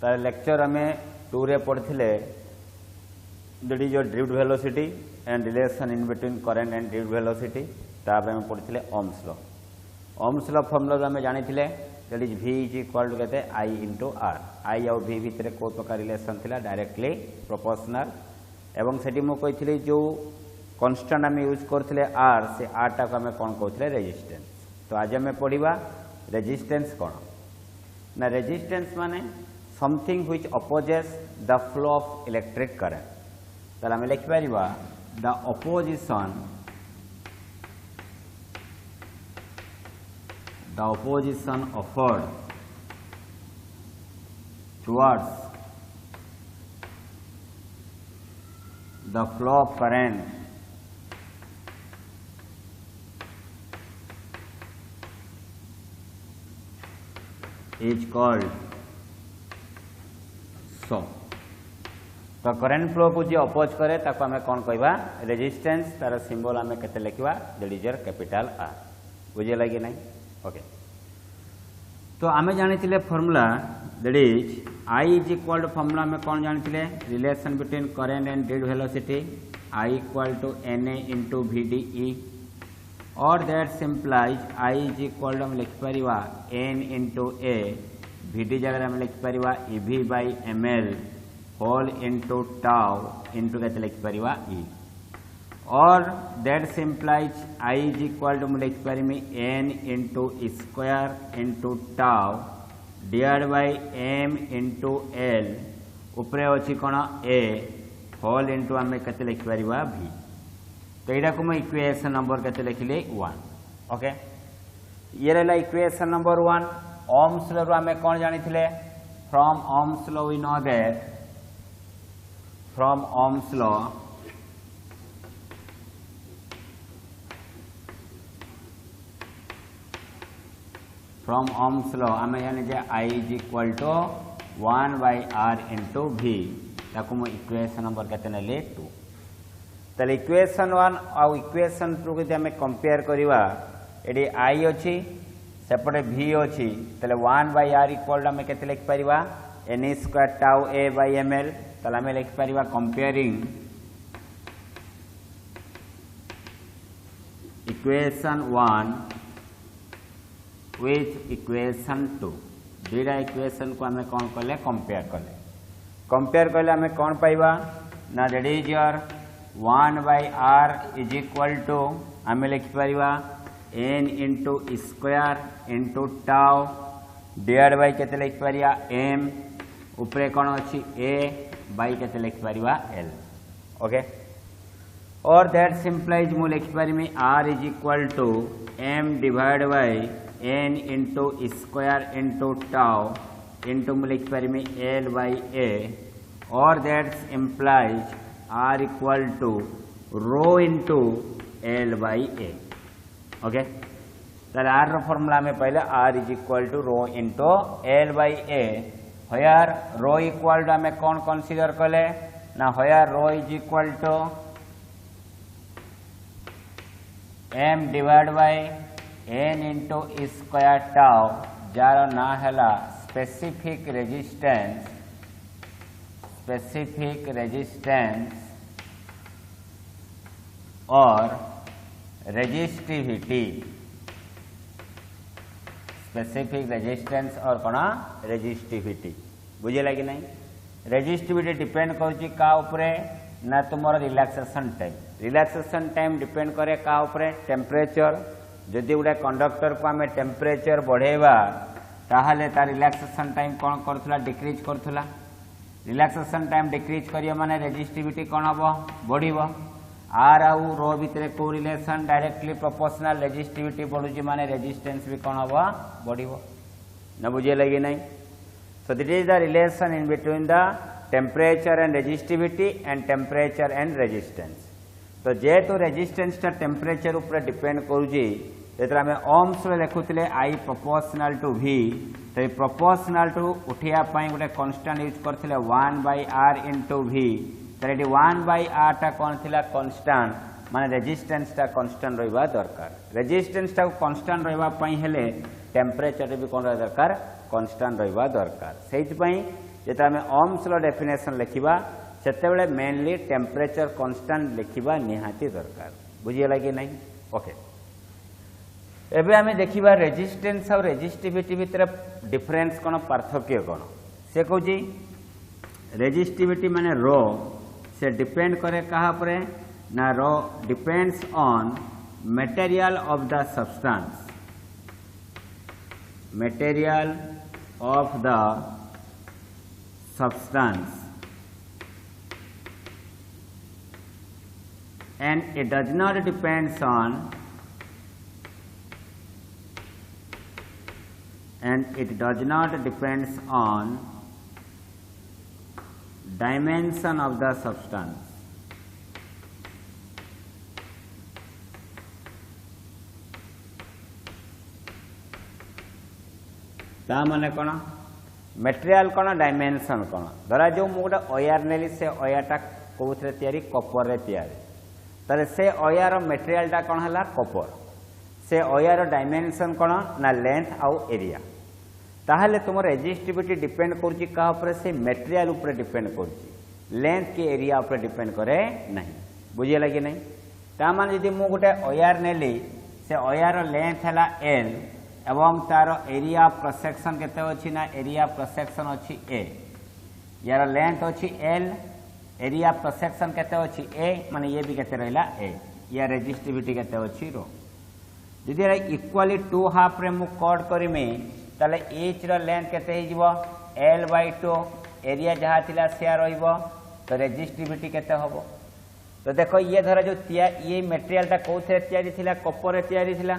तार लेक्चर आम 2 रे पढ़ते that is your drift velocity and relation in between current and drift velocity ताप आम पढ़ते Ohm's law. Ohm's law formula आम जानी that is V is equal to कहते I इंटू R। I आउ V भितर कौ प्रकार रिलेशन थिला डायरेक्टली प्रोपोर्शनल एवं सेठी मु कहिथिली जो कांस्टेंट आम यूज करथिले R से R टा को आम कोन कहथिले रेजिस्टेंस। तो आज आम पढ़िबा रेजिस्टेंस कोन ना रेजिस्टेंस माने something which opposes the flow of electric current. ताला आम लिखि परिबा the opposition offered towards the flow of current is called so। तो करंट फ्लो को जो अपोज करे ताको आमे कौन कहबा रेजिस्टेंस। तार सिंबल आमे केते लिखिबा that is your capital R। बुझे लगे नहीं ओके। तो आमे जानिथिले formula that is I is equal to formula में कौन जानिथिले relation between current and drift velocity I equal to NA into VDE और that simplifies I is equal to हम लिखि परिबा N इंटू A VD जगह हम लिखि परिबा EV by ML whole into tau into के लिखि परिबा E और that simplifies I is equal to लिखि परिमी N into square into tau divide by M into L उपरे अच्छी कौन A होल इंटू आम के लिखि परिबा V। तो यहाँ को मैं इक्वेशन नंबर के लिखिली 1 ओके। ये रहा इक्वेशन नंबर 1। ओम्स लॉ आम कौन जानी from Ohm's law we know that from Ohm's law आम जाने I is equal to 1 by R into V। ताकू मैं इक्वेशन नंबर के 2। ताले इक्वेशन 1 आउ इक्वेशन 2 के आम कंपेयर करवा ये I अच्छी सेपटे V अच्छी ताले 1 बाय R इक्वल आम के लिखि परिबा N square tau A by ML। ताले आम लिखि परिबा कंपेयरिंग इक्वेशन 1 विथ इक्वेशन 2। दुईटा इक्वेशन को आम कौन कले कंपेयर कले आम कौन पाइबा ना that is your 1 by R is equal to आम लिखि परिबा N into square into tau divide by केते लिखि परिबा M उपरे कौन अच्छी A बाय केते लिखि परिबा L ओके। और दैट सिंप्लाइज मु लिखि परिमी R is equal to M divide by N into square into tau into मु लिखि परिमी L बाय A और that implies R equal to rho into L by A okay. तार R rho formula में पहले R is equal to rho into L by A होयर rho equal to आम कौन कंसीडर कले ना होयर रो is equal to M divide by N into square tau जार ना है स्पेसिफिक रेजिस्टेंस और रेजिस्टिविटी। स्पेसिफिक रेजिस्टेंस और कौन रेजिस्टिविटी बुझे लगे नहीं। रेजिस्टिविटी डिपेंड करुच्ची का उपरे ना तुमर रिलैक्सेशन टाइम डिपेंड करे का उपरे टेम्परेचर। जदि गोटे कंडक्टर को आम टेम्परेचर बढ़ेवा ताहले तार रिलैक्सेशन टाइम कौन करुला डिक्रीज करुला। रिलैक्सेशन टाइम डिक्रीज करियो माने रेजिस्टिविटी कौन हम बढ़िबो। आर आउ रो भितर को रिलेशन डायरेक्टली प्रोपोर्शनल रेजिस्टिविटी बढ़ुची माने रेजिस्टेंस भी कौन हम बढ़िबो न बुझे लगे नहीं। So that is the relation in between the temperature and resistivity and temperature and resistance. तो जेहेतु रेजिस्टेंस टा टेम्परेचर ऊपर डिपेंड करुची जो आम ओम्स लिखुले I प्रोपोर्शनल टू V। तो प्रोपोर्शनल टू उठिया गोटे कन्स्टांट यूज करते 1 बाय R इंटू V। तो ये 1 बाय R टा कौन थी कन्स्टांट माने रेजिस्टेंस टा कन्स्टांट रहा दरकार। रेजिस्टेंस टा कन्स्टांट रहा टेम्परेचर भी कौन रहा दरकार कन्स्टांट रहा दरकार। से जेते आम ओम्स लो डेफिनेशन लिखा से मेनली टेम्परेचर कांस्टेंट लिखा निहाती दरकार बुझीगला कि नहीं ओके एबे आमे देखिबा रेजिस्टेंस और रेजिस्टिविटी भितर डिफरेंस कोन पार्थक्य कोन से कहूँ रेजिस्टिविटी माने रो से डिपेंड करे कहा परे ना rho depends on material of the substance material of the substance and it does not depends on dimension of the substance ता माने कौन मटेरियल कौन डायमेंशन कौन धरा जो मु गोटे अयार नेली से अयारटा कौन तैयारी कपर रे तैयारी ताले से अयार मटेरियलटा कौन है कपर से अयार डायमेंशन कौन ना लेंथ आउ एरिया ताहले तुम रेजिस्टिविटी डिपेंड करुच्ची क्या उपर से मटेरियल उपर डिपेंड करुच्ची लेंथ की एरिया उपर डिपेंड करे नहीं बुझीगला कि नहीं ता माने यदि मु गोटे अयार नेली से अयार लेंथ है एल एवं तार एरिया ऑफ क्रॉस सेक्शन केते अछि ना एरिया ऑफ क्रॉस सेक्शन अछि ए यार लेंथ अछि L area of cross section केते अछि ए माने ये भी केते रहला ए या रेजिस्टिविटी केते अछि रो यदि इक्वली टू हाफ रे मु कट करिमे ताले एच रो लेंथ केते हिजबो l/2 एरिया जहा थिला से रहइबो तो रेजिस्टिविटी केते होबो तो देखो ये धरा जो ये मटेरियल टा कोथे तयारी थिला कपर रे तयारी थिला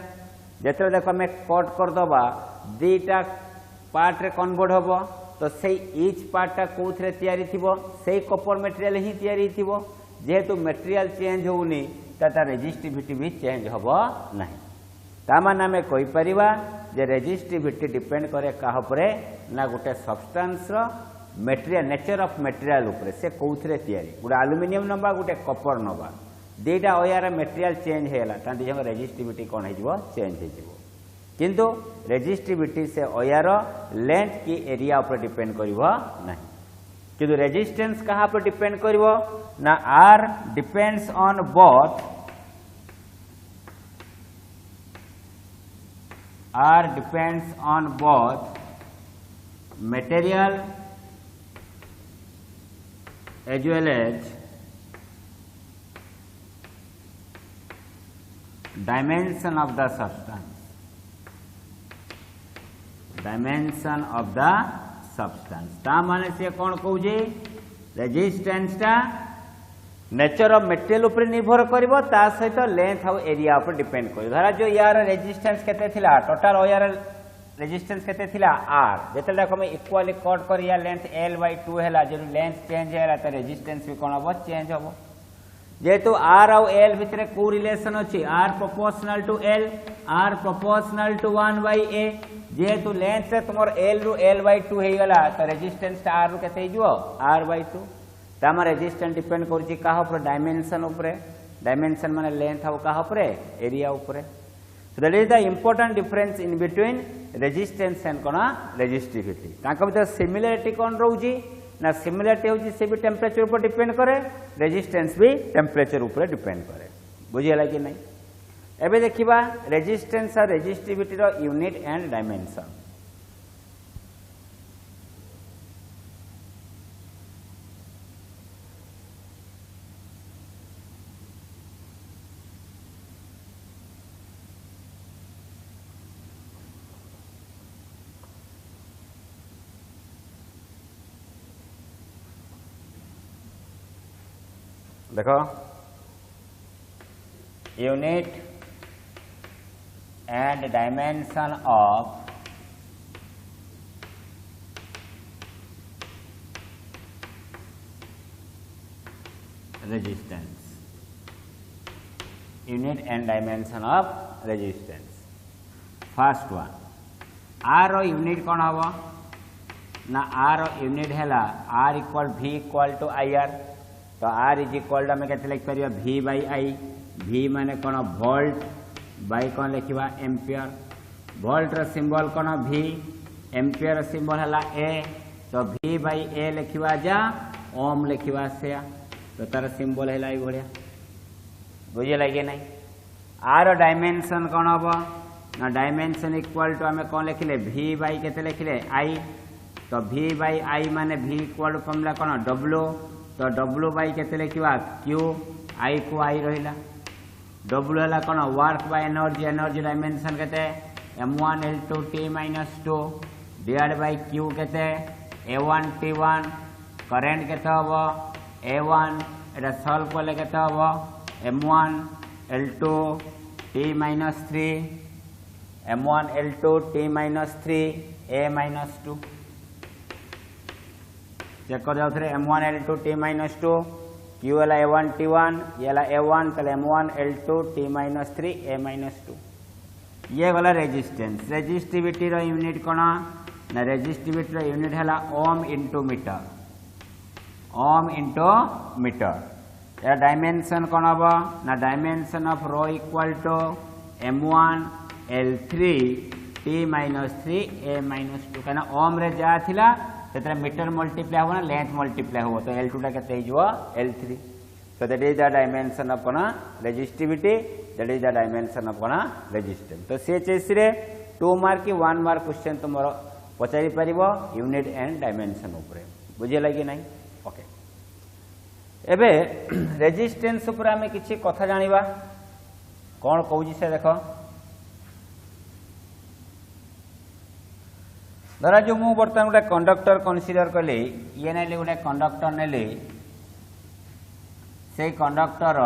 जेते देखो हमें कट कर दबा दीटा पार्ट रे कन्वर्ट होबो तो से ईच पार्ट टा कोथे तयारी थिबो से कपर मटेरियल ही तयारी थिबो जेहेतु मटेरियल चेंज होउनी ता रेजिस्टिविटी भी चेंज होबो नहीं ता माने हमें कोइ परिबा जे रेजिस्टिविटी डिपेंड करे काहा परे ना गोटे substance raw material nature of material ऊपर से कोथरे तयारी गोटे एल्युमिनियम नबा गोटे कपर नबा दीटा अयार मटेरियल चेंज हेला तांती जंग रेजिस्टिविटी कोन हेजिवो चेंज हेजिवो किंतु रेजिस्टिविटी से अयार लेंथ की एरिया ऊपर डिपेंड करिवो नहीं किंतु रेजिस्टेंस कहा पर डिपेंड करिवो ना R depends on both R depends on both material as well as dimension of the substance. Dimension of the substance. ता माने से कौन कहूजे रेजिस्टेंस टा नेचर ऑफ मटेरियल ऊपर निर्भर करिवो ता सहित लेंथ और एरिया ऊपर डिपेंड करिवो धरा जो यार रेजिस्टेंस केते थिला टोटल यार रेजिस्टेंस केते थिला आर जेतेला हम इक्वली कट करिया लेंथ l/2 हैला जे लेंथ चेंज हैला त रेजिस्टेंस भी कोन हो चेंज हो जेतु आर और एल भितरे को रिलेशन अछि R proportional to L R proportional to 1/a जेतु लेंथ से तुमर एल रु l/2 हे गला त रेजिस्टेंस आर रु केते हिजो r/2 तामा रेजिस्टेंस डिपेंड करूची काहा ऊपर डायमेंशन ऊपर डायमेंशन माने लेंथ और काहा ऊपर एरिया ऊपर so that is the important difference in between resistance and कोना रेजिस्टिविटी ताका भीतर सिमिलरिटी कोन रहउची ना सिमिलरिटी होची से भी टेम्परेचर ऊपर डिपेंड करे रेजिस्टेंस भी टेम्परेचर ऊपर डिपेंड करे बुझियला कि नहीं एबे देखिबा रेजिस्टेंस और resistivity row unit and dimension देखो unit and dimension of resistance unit and dimension of resistance first one R unit कौन हम ना आर यूनिट है R equal v equal to I R तो आर इज इक्वल आम के लिखिपर v/i v माने कौन वोल्ट बाय कौन लिखा एम्पियर वोल्ट रो सिंबल कौन v एम्पियर सिंबल है a तो V बाई ए लिखा जा ओम लिखा से तो तार सिंबल है ये भाया बुझे लगे ना आर डायमेंशन कौन हम ना डायमेंशन इक्वल टू आम कौन लिखिले V बाई के लिखिले I तो V बाई I माने V इक्वल टू फॉर्मूला कौन W तो W बाई के लिखा Q I को I रहा W है कौन work by energy energy dimension के m1 l2 t minus 2 divide by Q के a1 t1 करेंट के हम a1 एटा सॉल्व कले के हम m1 l2 t minus 3 m1 l2 t minus 3 a minus 2 check कर जाओ m1 l2 t minus 2 Q है a1 t1 ये a1 तो m1 l2 t minus 3 a minus 2 ये गला रेजिस्टेंस रेजिस्टिविटी रो यूनिट कौन ना रेजिस्टिविटी रो यूनिट है ओम इंटू मीटर या डायमेंशन कौन हम ना dimension of rho equal to m1 l3 t minus 3 a minus 2 कहना ओम रे जा थिला से मीटर मल्टीप्लाई हो ना लेंथ मल्टीप्लाई हो तो L2 टा केते हिजो L3 so that is the dimension of कौन resistivity that is the dimension of कौन resistance तो CHS रे 2 मार्क की 1 मार्क क्वेश्चन तुमरो पचारि परिबो यूनिट एंड डायमेंशन ऊपर बुझे लगी नहीं ओके एबे रेजिस्टेंस ऊपर हमें किछि कथा जानिबा कोन कहूजी से देखो धरा जो मु बर्तमान गोटे कंडक्टर कनसीडर कली ये ना गोटे कंडक्टर नेली से conductor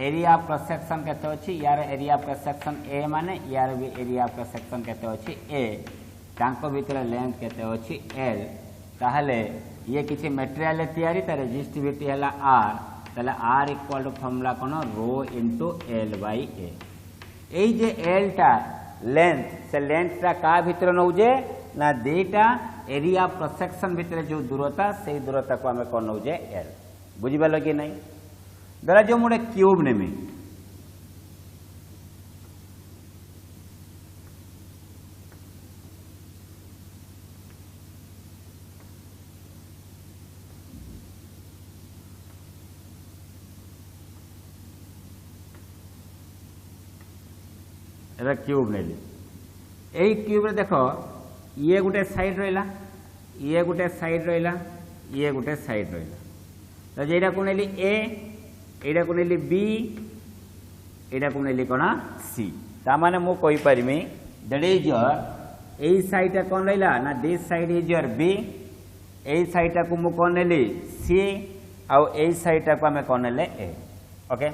area of cross section केते अछि यार area of cross section A माने यार भी एरिया ऑफ क्रॉस सेक्शन केते अछि ए तांको भीतर लेंथ केते अछि एल ताहले ये किछि मटेरियल तयारी त रेजिस्टिविटी हला आर ताले आर इक्वल टू फॉर्मूला कोन rho into L by A एई जे एल टा लेंथ से लेंथ टा का भीतर नउजे ना देटा एरिया ऑफ क्रॉस सेक्शन भीतर जो दूरता से दूरता को हमें कौन नउजे एल बुझिबा लगे नहीं धरा जो मोटे क्यूब नेमी एरा क्यूब नेली एई क्यूब रे देखो ये गोटे साइड रहा ये गोटे साइड रहा ये गोटे साइड रहा तो जेटा को नेली ए एटा को नेली बी एटा को नेली कौन सी ता माने मु कहि परिमी that is your A side कौन रहा ना this side is your B A side को मु कौन नेली सी आउ ए साइड को हमें कौन नेले ए ओके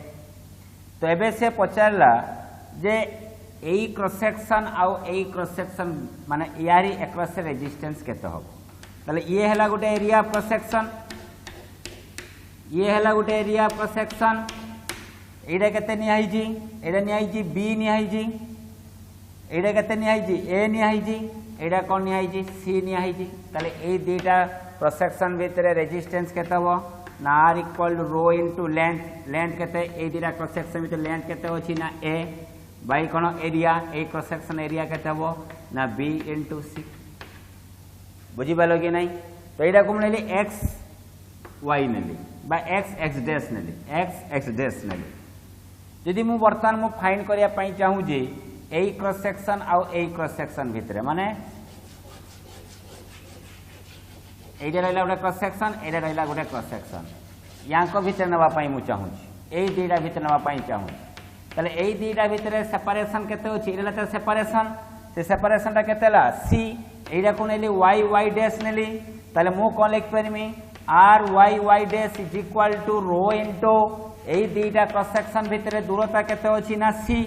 तो एबे से पचारला जे एई क्रॉस सेक्शन आउ एई क्रॉस सेक्शन माने यारी एक्रॉस रेजिस्टेंस केते हो ताले ये हला गोटे एरिया ऑफ क्रॉस सेक्शन ये हला गोटे एरिया ऑफ क्रॉस सेक्शन एडा केते निहाई जी एडा निहाई जी बी निहाई जी एडा केते निहाई जी ए निहाई जी एडा कोन निहाई जी सी निहाई जी ताले एई दुटा क्रॉस सेक्शन भीतर रेजिस्टेंस केते हो ना R equal to rho into length length केते एई दुटा क्रॉस सेक्शन भीतर लेंथ केते होची ना ए बाई कौन area A cross section area केते हो ना बी इंटू सी बुझिपाल कि नहीं तो यहाँ को नेली एक्स वाई नेली बा एक्स एक्स डैश नेली एक्स एक्स डैश नेली जदि मु बर्तमान मु फाइंड करिया पई चाहू जे ए क्रॉस सेक्शन आउ ए क्रॉस सेक्शन भितरे माने एटा रहला गोटे क्रॉस सेक्शन एटा रहला गोटे क्रॉस सेक्शन यांको भितर नबा पई मु चाहू ए दुईटा भितर नबा पई चाहू ताले ए दुईटा भितर सेपरेशन केते होछि एला त सेपरेशन से सेपरेशन ता केतेला सी एटा को नेली वाई वाई डैश नेली ताले मु कोन लिख परमी R Y Y dash is equal to rho into A दुईटा क्रॉस सेक्शन भितर दूरता केते होछि ना सी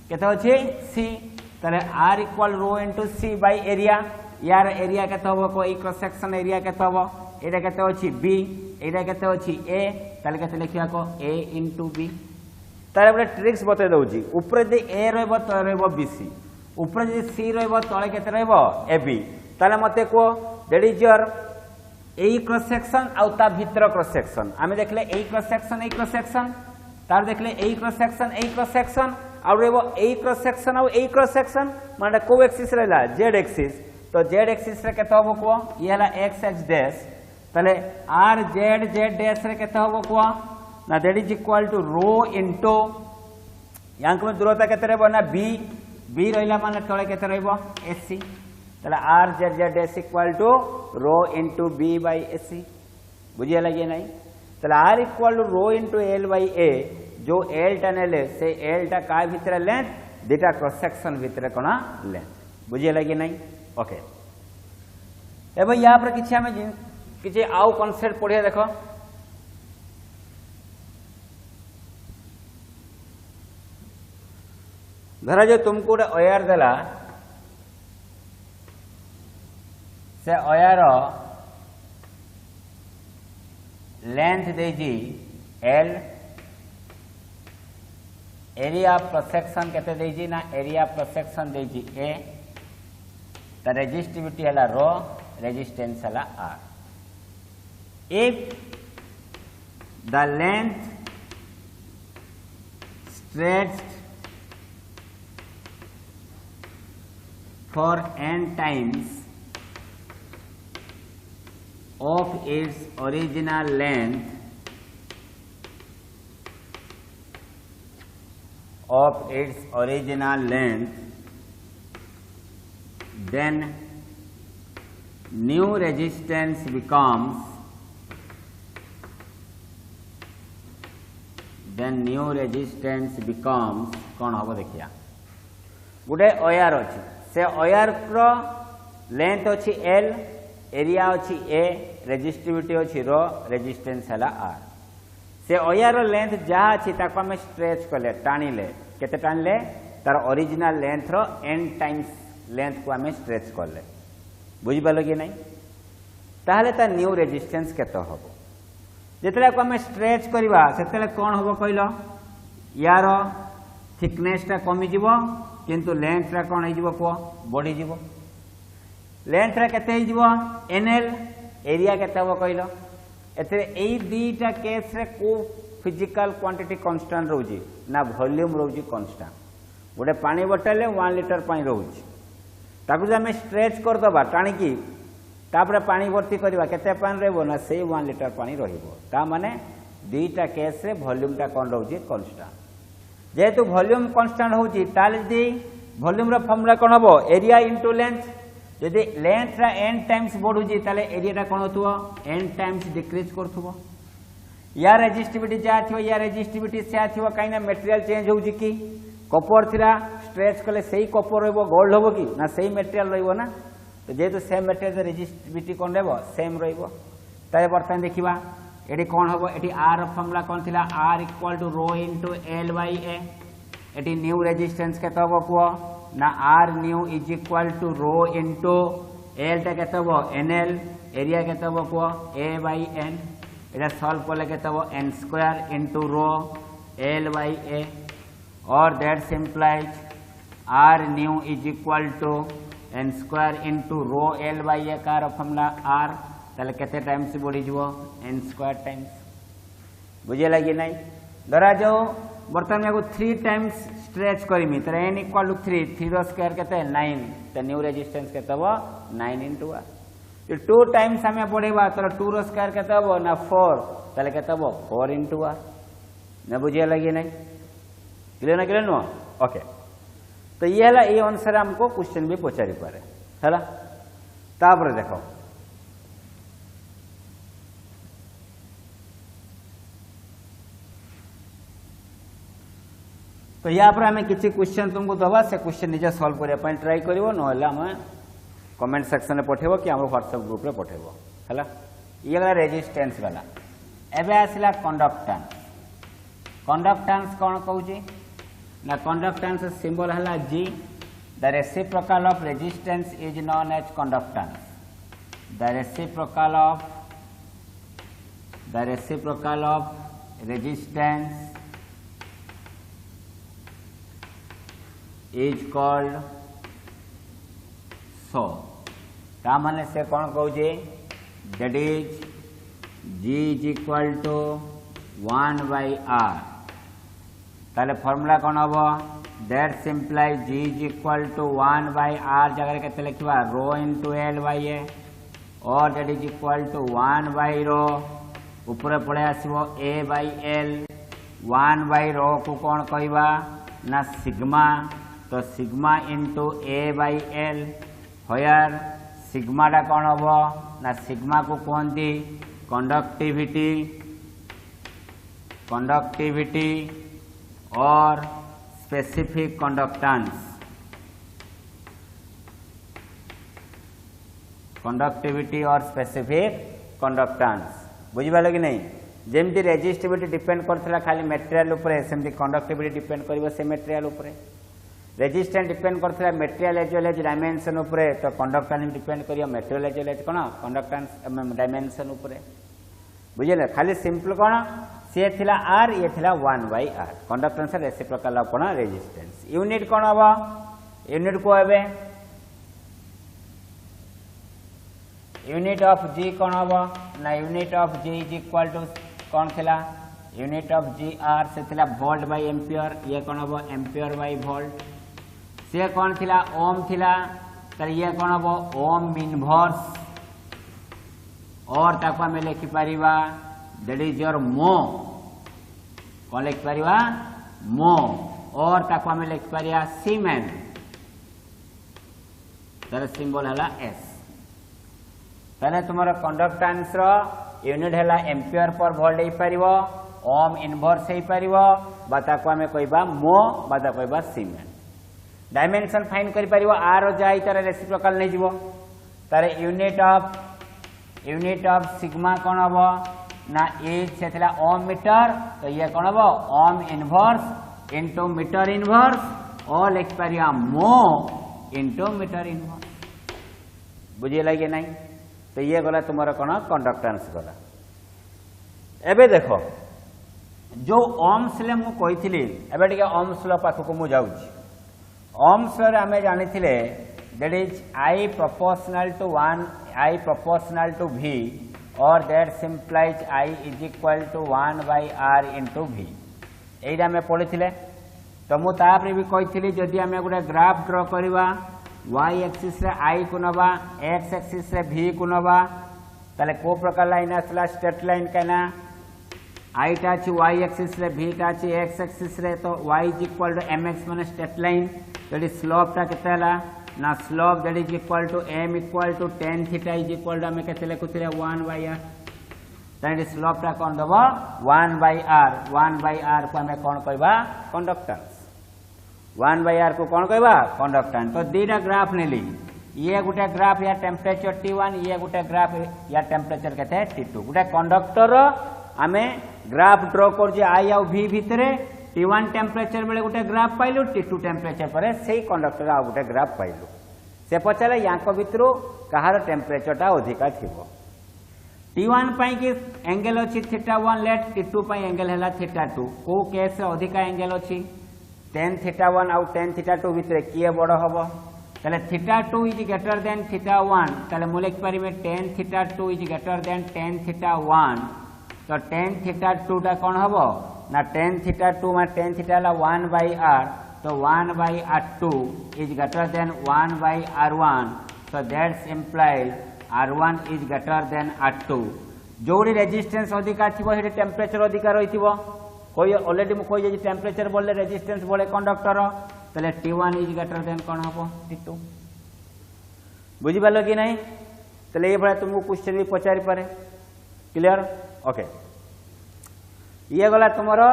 केते होछि सी ताले R equal rho into C by area यार एरिया केते होबो को ए क्रॉस सेक्शन एरिया केते होबो एटा केते होछि बी एटा केते होछि ए ताले केते लिखिया को ए इनटू बी तारे बडे ट्रिक्स बते दउची ऊपर जे ए रहबो त रहबो बीसी ऊपर जे सी रहबो तळे केते रहबो एबी ताले मते को that is your A cross section आउ ता भीतर क्रॉस सेक्शन आमे देखले ए क्रॉस सेक्शन तार देखले ए क्रॉस सेक्शन आउ रहबो ए क्रॉस सेक्शन आउ ए क्रॉस सेक्शन माने को एक्सिस रहला जेड एक्सिस तो जेड एक्सिस रे केते हबो को ये हला एक्स एक्स डैश तले आर जेड जेड डैश रे केते हबो को ना that is equal to rho into यांक में दूरता केते रहबो ना बी बी रहिला माने तळे केते रहबो एससी तले are Z Z dash equal to rho into B by SC बुझिया लगे नहीं तले R equal to rho into L by A जो एल टा नेले से एल टा का भितरे लेंथ दुटा क्रॉस सेक्शन भितरे कोना लेंथ बुझिया लगे नहीं ओके एबे या पर किछि हमें किछि आउ कांसेप्ट पढिया देखो धरा जो तुमको गोटे वायर देला से वायर लेंथ देजी एल एरिया ऑफ प्रोसेक्शन केते देजी ना एरिया ऑफ प्रोसेक्शन देजी ए ता रेजिस्टिविटी हला रो रेजिस्टेंस हला R if the length stretched for n times of its original length then new resistance becomes कौन हम देखिया गोटे वायर अच्छी से वायर लेंथ अच्छी एल एरिया अच्छी ए रेजिस्टिविटी अच्छी रो रेजिस्टेंस है आर से वायर लेंथ जहाँ अच्छी ताको आम स्ट्रेच कले टाणिले केते टाणिले तार ओरिजिनल लेंथ रो एन टाइम्स लेंथ को आम स्ट्रेच कले बुझिपाल कि नहीं ताहले ता न्यू रेजिस्टेंस केते हम जिते आम स्ट्रेच करवा से कौन हम कहल यार थिकनेसटा कमिज किंतु लेंथटा कौन हो बढ़ीज लेंथटा केते एनएल एरिया केते हम कहल ए दुईटा केस रे को फिजिकल क्वांटिटी कांस्टेंट रोची ना वॉल्यूम रोची कांस्टेंट गोटे पानी बोतल 1 लीटर पानी रोची ताकू आम स्ट्रेच करदबा टाणिकी तापर पानी भर्ती करवा केते पानी रहबो ना से 1 लीटर पानी रहिबो ता माने दुईटा केस रे वॉल्यूमटा कोन रहउची कांस्टेंट जेहेतु वॉल्यूम कांस्टेंट होउची ताले दी वॉल्यूम रो फॉर्मूला कोन हबो एरिया इनटू लेंथ यदि लेंथ रा n टाइम्स बढ़ुची ताले एरियाटा कोन होतुबो n टाइम्स डिक्रीज करथुबो या रेजिस्टिविटी जा थियो या रेजिस्टिविटी से थियो काइना मटेरियल चेंज होउची की कॉपर थिला स्ट्रेच कले सेही कॉपर रहबो गोल्ड होबो की ना सेही मटेरियल रहबो ना तो जेहेतु सेम मटेरियल रेजिस्टिविटी कौन रहा सेम बर्तमान देखा ये कौन हम ये आर फॉर्मूला कौन थी R equal to rho into L by A new resistance के कह ना R new is equal to rho into L टा के एन एल एरिया के कह ए बाई एन ये सल्व कले के N square into rho L by A और that simplifies R new is equal to N square into rho L by A कार formula R ताले केते टाइम्स बढ़ी जीवो एन स्क्वायर टाइम्स बुझे लगी नहीं धरा जाओ बर्तमान में 3 टाइम्स स्ट्रेच करमी तो n equal to 3 rho square केते 9 तो न्यू रेजिस्टेंस केते हो 9 इंटू आर 2 टाइम्स हमें बढ़ेबा तो 2 रो स्क्वायर केते हो ना 4 ताले केते हो 4 इंटू आर न बुझे लगी नहीं क्लियर नो ओके तो ये है ये अनुसार हमको क्वेश्चन भी पचारि पारे है तापर देखो तो या पर हमें किसी क्वेश्चन तुमको दबा से क्वेश्चन निजे सॉल्व करने ट्राई करिवो नहले हम कमेंट सेक्शन में पठेबो कि हम व्हाट्सएप ग्रुप रे पठेबो हैला ये गला रेजिस्टेंस वाला एबे आसिला कंडक्टेंस कौन कहूची ना कंडक्टेंस सिंबल है G the reciprocal of resistance is known as conductance the reciprocal of resistance is called so ता माने से कौन कहूचे that is G is equal to 1 by R ताले फॉर्मूला कौन हम that's imply G is equal to 1 by R जगह केते लिखिबा rho into L by A और that is equal to 1 by rho ऊपर पड़े आसीबो A by L 1 by rho को कौन कहबा ना सिग्मा तो sigma into A by L होयर सिग्माटा कौन हम ना सिग्मा को कहती कंडक्टिविटी और स्पेसिफिक कंडक्टेंस कंडक्टिविटी और स्पेसिफिक कंडक्टेंस बुझिपाल कि नहीं जेमती रेजिस्टिविटी डिपेंड करथिला खाली मटेरियल ऊपर सेमती कंडक्टिविटी डिपेंड करिवो से मटेरियल ऊपर रेजिस्टेंस डिपेंड करथिला material as well as dimension ऊपर तो कंडक्टेंस डिपेंड करियो मटेरियल एज वेल एज कोन कंडक्टेंस डायमेंशन ऊपर बुझिले खाली सिंपल कोन सी थिला R ये थिला 1 by R conductance reciprocal cone resistance unit कोन हबो यूनिट को हेबे यूनिट ऑफ G कोन हबो ना unit of G is equal to कोन थिला यूनिट ऑफ G R से थिला वोल्ट बाय एम्पियर ये कोन हबो एम्पियर बाय वोल्ट से कोन थिला ओम थिला त ये कोन हबो ओम इनवर्स और ताको हमें लिखि परिबा दैट इज योर मो कौन लिखि परिबा मो और ताको हमें लिखि परिया सीमेन तार सिंबल हला S ताने तुमरो कंडक्टेंस रो यूनिट हला एम्पियर पर वोल्ट हे परिबो ओम इनवर्स हे परिबो बा ताको हमें कहबा मो बा ताको कहबा सीमेन डायमेंशन फाइंड करि परिबो R रो जाई तार रेसिप्रोकल नै जिवो तार यूनिट ऑफ सिग्मा कौन हम ना एज से थिला ओम मीटर तो ये कौन हम ohm inverse into metre inverse और लिख परिया मो इनटू मीटर इनवर्स बुझे लगे नहीं तो ये गला तुम्हारा कौन कंडक्टेंस गला एबे देखो जो ओम्स ले मु कहिथिली एबे टिके ओम्स लो पाखु को मु जाउची ओम्स रे हमें जानि थिले that is I proportional to V or that implies I is equal to 1 by R into V एटा में पढ़ी थिले तो मु तापरे भी कहिथिली जदि हमें गोटे ग्राफ ड्रा करबा y एक्सिस रे I को नबा x एक्सिस रे V को नबा ताले को प्रकार लाइन आसला स्ट्रेट लाइन केना I टा छी y एक्सिस रे V टा छी x एक्सिस रे तो y is equal to mx माने स्ट्रेट लाइन तो स्लोप टा केते हला ना slope that is equal to m equal to tan theta is equal to हमें केते लिखुथिले 1 बाय r दैट स्लोप टा कोन दबो 1 बाय r को हमें कोन कहबा कंडक्टेंस 1 बाय r को कोन कहबा कंडक्टेंस तो दीटा ग्राफ नेली ये गुटे ग्राफ या टेम्परेचर T1 ये गुटे ग्राफ या टेम्परेचर केते T2 गुटे कंडक्टर हमें ग्राफ ड्रा कर जे I आ V भितरे T1 टेम्परेचर बेले गोटे ग्राफ पाइलु T2 टेम्परेचर पर से कंडक्टर आ गोटे ग्राफ पाइलु से पचारे यांको भितरु कहार टेम्परेचरटा अधिका थिबो T1 पई कि एंगल अछि θ1 लेट T2 पई एंगल हला θ2 को केस अधिका एंगल अछि tan θ1 आउ tan θ2 भितरे किए बड़ हबो तले θ2 इज ग्रेटर देन θ1 तले मु लिख परिमे tan θ2 is greater than tan θ1 तो tan θ2 टा कोन हबो ना tan θ2 में tan θ ला 1 by r तो 1 by r2 is greater than 1 by r1 so that implies r1 is greater than r2 जोड़ी रेजिस्टेंस अधिका थिबो हेडी टेम्परेचर अधिका रहिथिबो कोई ऑलरेडी मु कोई जे टेम्परेचर बोले रेजिस्टेंस बोले कंडक्टर तले T1 is greater than कोन हबो T2 बुझि पालो कि नहीं तले ए बडा तुमको क्वेश्चन भी पचारि पारे क्लियर ओके ये गला तुमरो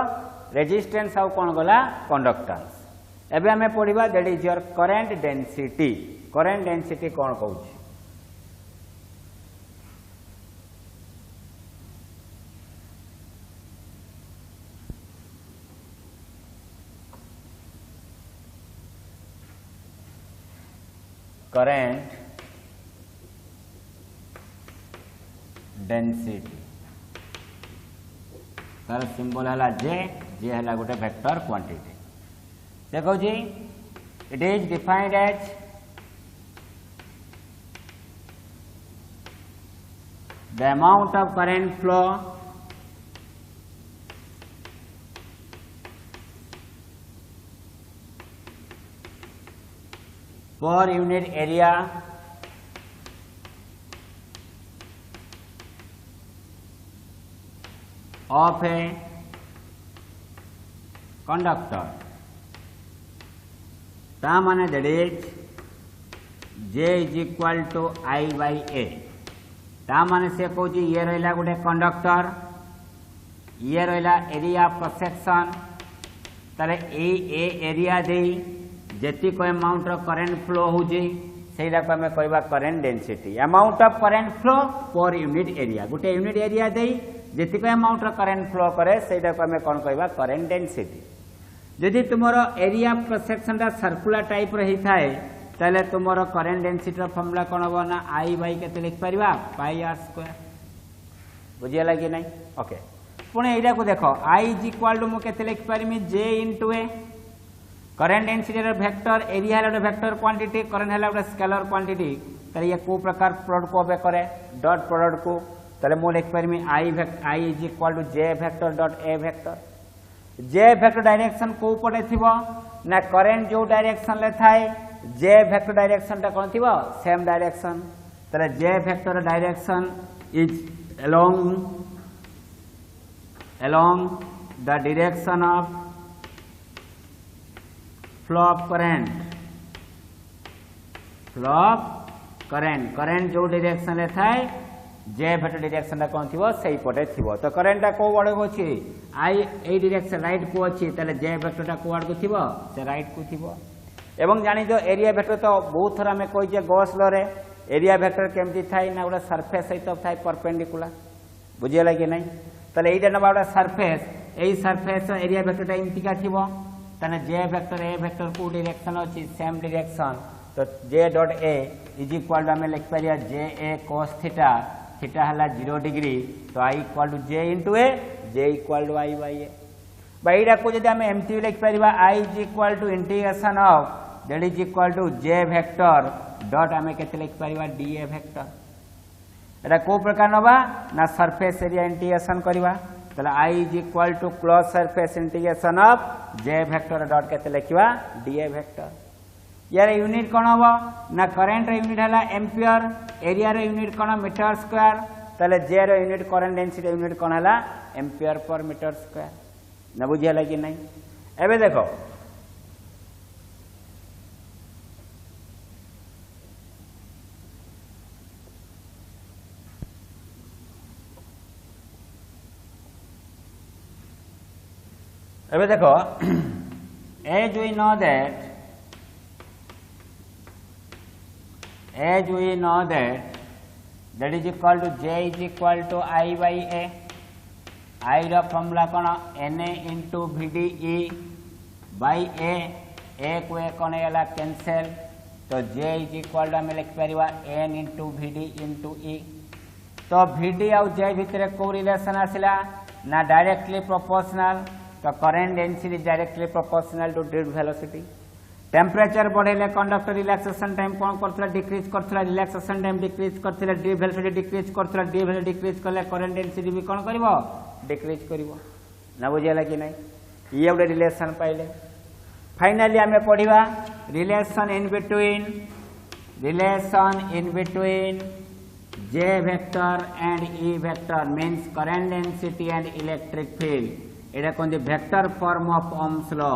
रेजिस्टेंस आउ कोन गला कंडक्टेंस एबे हमें पढिबा that is your current density कोन कहूची करंट डेंसिटी तार सिंबल है जे है गोटे वेक्टर क्वांटिटी देखो जी it is defined as the amount of current flow per unit area of a conductor ता माने that is J is equal to I by A ता माने से कहूँ ये रहा गोटे कंडक्टर ये रहा एरिया ऑफ सेक्शन तारे ए एरिया दे जेती को अमाउंट करेंट फ्लो होजी सेटा को हमें कहबा current density amount of current flow per unit area गोटे यूनिट एरिया दे जेती को अमाउंट करेंट फ्लो करे सेटा को हमें कौन कहबा करेंट डेंसिटी जदि तुमरो एरिया ऑफ सेक्शन टा सर्कुलर टाइप रही थाए ताले तुमरो करेंट डेंसिटी रो फॉर्मूला कोन हो ना I बाई केते लिख परिबा पाई r स्क्वायर बुझियला कि नहीं ओके पुणे एटा को देखो I इज इक्वल टू मु केते लिख परिमी J into A current density rho vector area हला वेक्टर क्वांटिटी करेंट हला गोटे स्केलर क्वांटिटी ताले ये को प्रकार प्रोडक्ट को बे करे डॉट प्रोडक्ट को ताले मु लिख परिमी I is equal to J vector dot A vector J vector direction को पटे थिबो ना करेंट जो डायरेक्शन ले थाए J वेक्टर डायरेक्शन टा कोन थिबो सेम डायरेक्शन ताले J vector direction is along the direction of flow of current जो डायरेक्शन ले थाए J वेक्टर डायरेक्शन टा कोन थिबो सही पटे थिबो तो करंट टा को बडे होछि I ए डायरेक्शन राइट को अछि ताले J वेक्टर टा को आड को थिबो से राइट को थिबो एवं जानी जो एरिया वेक्टर तो बहुत थरा में कोई जे गॉस लॉ रे एरिया वेक्टर केमती थाई ना गोटे सरफेस सहित थाई परपेंडिकुलर बुझियला कि नहीं ताले एटा नबा गोटे सरफेस एई सरफेस एरिया वेक्टर इमतिका थिबो तने J वेक्टर A वेक्टर को डायरेक्शन अछि सेम डायरेक्शन तो J dot A is equal to हमें लिख परिया J A cos theta theta हला 0 डिग्री तो I equal to J into A J equal to I by A बाईडा को जदि हमें एमटी लिख परिबा I is equal to integration of that is equal to J vector dot हमें केते लिख परिबा DA वेक्टर एटा को प्रकार नबा ना सरफेस एरिया इंटीग्रेशन करबा तले I is equal to close surface integration of J vector dot केते लिखबा DA वेक्टर यार यूनिट कोन हबो ना करंट रे यूनिट हला एम्पियर एरिया रे यूनिट कोन मीटर स्क्वायर तले J रे यूनिट करंट डेंसिटी यूनिट कोन हला एम्पियर पर मीटर स्क्वायर न बुझियला कि नहीं एबे देखो एबे देखो as we know that is equal to J is equal to I by A I rho formula कोन Na into VDE by A को ए कोन एला कैंसिल तो J is equal to हमें लिख परिबा N into VD into E तो VD और J भितर को रिलेशन आसिला ना डायरेक्टली प्रोपोर्शनल तो current density directly proportional to drift velocity temperature बढ़ेले कंडक्टर रिलैक्सेशन टाइम कोन करथला डिक्रीज करथला रिलैक्सेशन टाइम डिक्रीज करथला ड्रिफ्ट वेलोसिटी डिक्रीज करथला ड्रिफ्ट वेलोसिटी डिक्रीज करले करंट डेंसिटी भी कोन करबो डिक्रीज करबो ना बुझियला कि नहीं ये गोटे रिलेशन पाइले फाइनली हमें पढ़िबा relation in between J vector and E vector means current density and electric field एटा कोन दे vector form of Ohm's law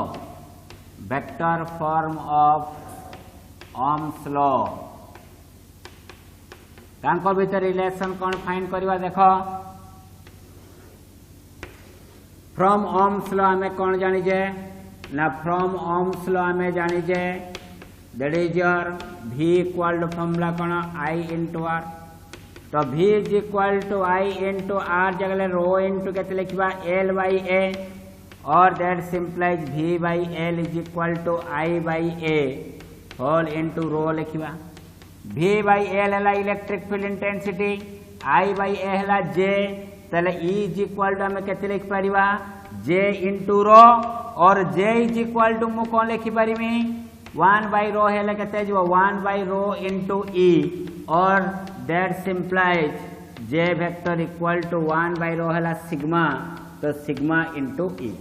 vector form of Ohm's law तांको भीतर रिलेशन कोन फाइंड करबा देखो फ्रॉम ओम्स लॉ हमें कोन जानि जे ना फ्रॉम ओम्स लॉ हमें जानि जे that is your V equal to formula कोन I into R तो V is equal to I into R जगह रो into केते लिखबा L by A और that simplify V by L is equal to I by A whole into rho लिखबा V by L हला electric field intensity I by A हला J तले E is equal to हमें केते लिख परिबा J into रो और J is equal to मु कोन लिखि परिमी 1 by रो हेले केते जो 1 by रो into E और that implies J vector equal to 1 by rho हला सिग्मा तो सिग्मा into E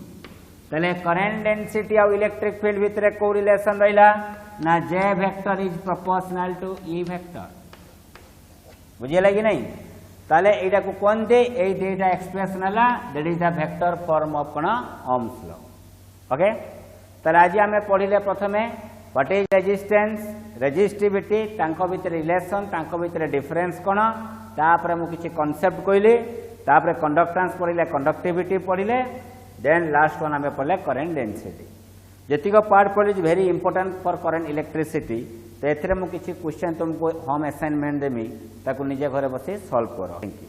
तले करंट डेंसिटी और इलेक्ट्रिक फील्ड भितर को रिलेशन रहिला ना J vector is proportional to E vector बुझेगा कि नहीं ताले एटा को कौन दे ए देटा एक्सप्रेशन हला that is the vector form of कोन ओम्स लॉ ओके ताले आज हमें पढ़िले प्रथमे व्हाट इज रेजिस्टेंस रेजिस्टिविटी तांको भीतर रिलेशन तांको भीतर डिफरेंस कोन तापर मु किछि कांसेप्ट कहली तापर कंडक्टेंस पढ़िले कंडक्टिविटी पढ़िले देन लास्ट वन हमें पढ़ले करंट डेंसिटी जेतिक पार्ट पढ़ी is very important for current electricity तो एथरे मु किछि क्वेश्चन तुमको होम असाइनमेंट देमी ताकू निजे घरे बसी सॉल्व करो थैंक यू।